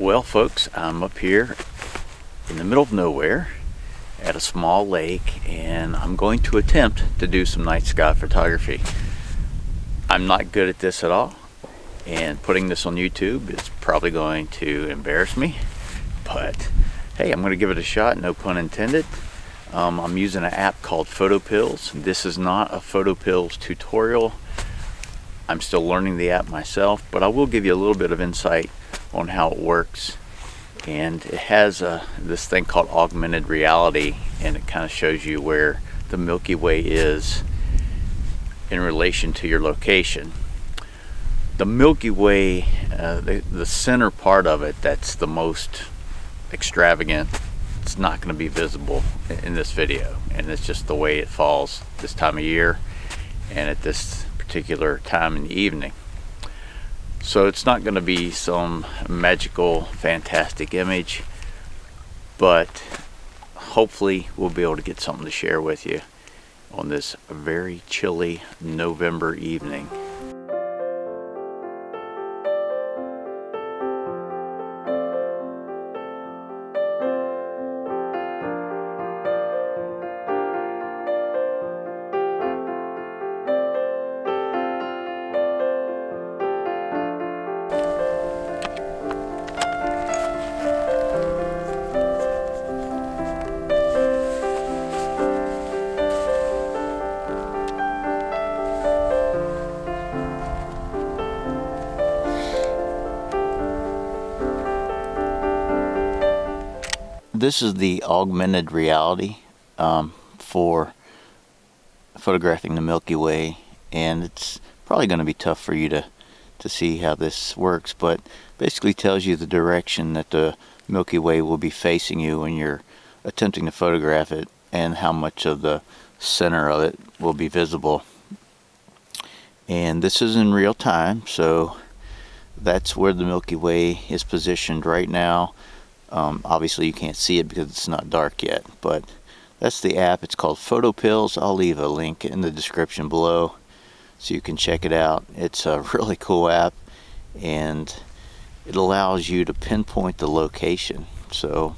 Well, folks, I'm up here in the middle of nowhere at a small lake, and I'm going to attempt to do some night sky photography. I'm not good at this at all, and putting this on YouTube is probably going to embarrass me, but hey, I'm going to give it a shot, no pun intended. I'm using an app called PhotoPills. This is not a PhotoPills tutorial. I'm still learning the app myself, but I will give you a little bit of insight on how it works. And it has this thing called augmented reality, and it kind of shows you where the Milky Way is in relation to your location. The Milky Way, the center part of it, that's the most extravagant. It's not going to be visible in this video, and it's just the way it falls this time of year and at this particular time in the evening. So it's not going to be some magical, fantastic image, but hopefully we'll be able to get something to share with you on this very chilly November evening. This is the augmented reality for photographing the Milky Way, and it's probably going to be tough for you to see how this works, but basically tells you the direction that the Milky Way will be facing you when you're attempting to photograph it, and how much of the center of it will be visible. And this is in real time, so that's where the Milky Way is positioned right now. Obviously you can't see it because it's not dark yet, but that's the app. It's called PhotoPills. I'll leave a link in the description below so you can check it out. It's a really cool app, and it allows you to pinpoint the location. So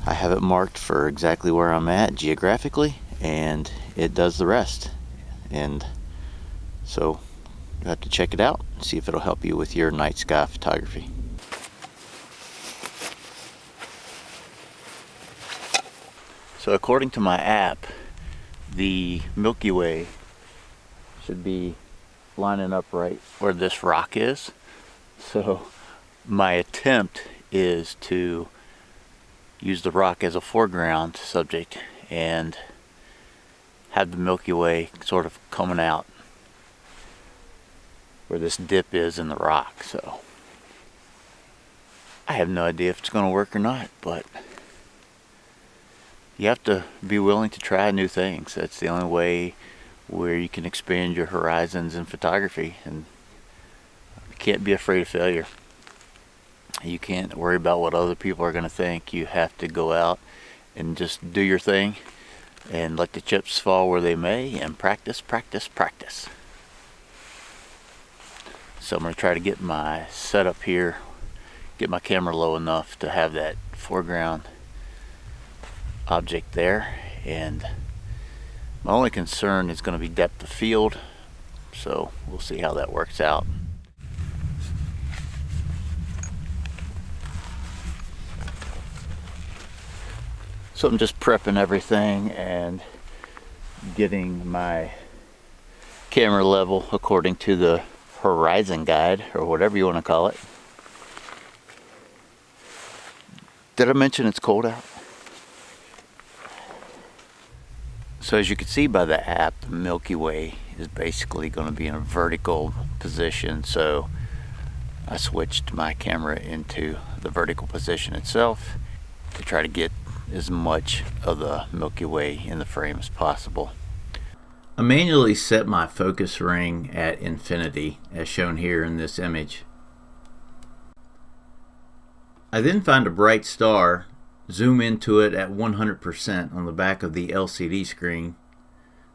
I have it marked for exactly where I'm at geographically, and it does the rest. And so you have to check it out and see if it'll help you with your night sky photography. So according to my app, the Milky Way should be lining up right where this rock is. So my attempt is to use the rock as a foreground subject and have the Milky Way sort of coming out where this dip is in the rock. So I have no idea if it's going to work or not, but you have to be willing to try new things. That's the only way where you can expand your horizons in photography, and you can't be afraid of failure. You can't worry about what other people are going to think. You have to go out and just do your thing and let the chips fall where they may, and practice, practice, practice. So I'm going to try to get my setup here, get my camera low enough to have that foreground object there, and my only concern is going to be depth of field, so we'll see how that works out. So I'm just prepping everything and getting my camera level according to the horizon guide, or whatever you want to call it. Did I mention it's cold out? So as you can see by the app, the Milky Way is basically going to be in a vertical position, so I switched my camera into the vertical position itself to try to get as much of the Milky Way in the frame as possible. I manually set my focus ring at infinity, as shown here in this image. I then find a bright star, zoom into it at 100% on the back of the LCD screen.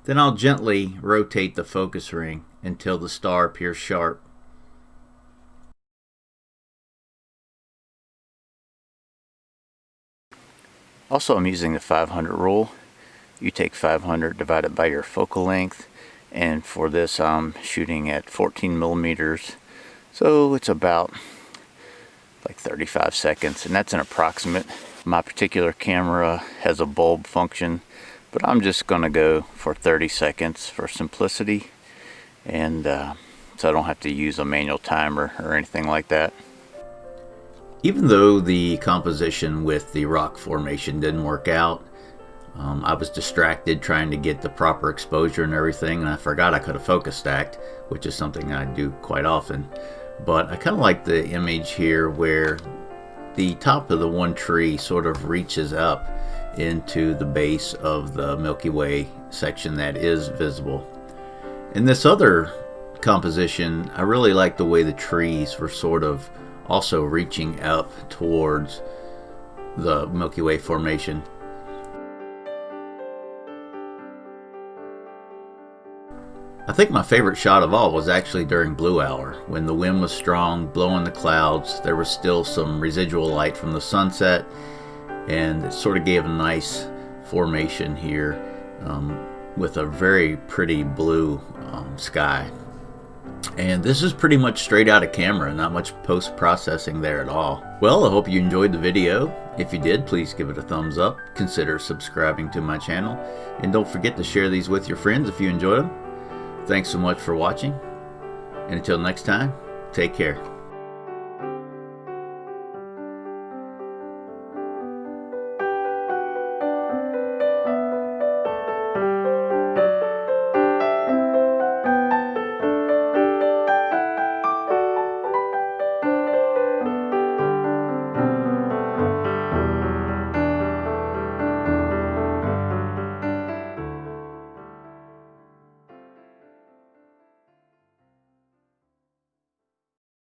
Then I'll gently rotate the focus ring until the star appears sharp. Also, I'm using the 500 rule. You take 500 divided by your focal length, and for this I'm shooting at 14 millimeters, so it's about like 35 seconds, and that's an approximate. My particular camera has a bulb function, but I'm just gonna go for 30 seconds for simplicity, and so I don't have to use a manual timer or anything like that. Even though the composition with the rock formation didn't work out, I was distracted trying to get the proper exposure and everything, and I forgot I could have focus stacked, which is something I do quite often. But I kind of like the image here where the top of the one tree sort of reaches up into the base of the Milky Way section that is visible. In this other composition, I really like the way the trees were sort of also reaching up towards the Milky Way formation. I think my favorite shot of all was actually during blue hour, when the wind was strong, blowing the clouds. There was still some residual light from the sunset, and it sort of gave a nice formation here with a very pretty blue sky. And this is pretty much straight out of camera, not much post-processing there at all. Well, I hope you enjoyed the video. If you did, please give it a thumbs up. Consider subscribing to my channel. And don't forget to share these with your friends if you enjoyed them. Thanks so much for watching. And until next time, take care.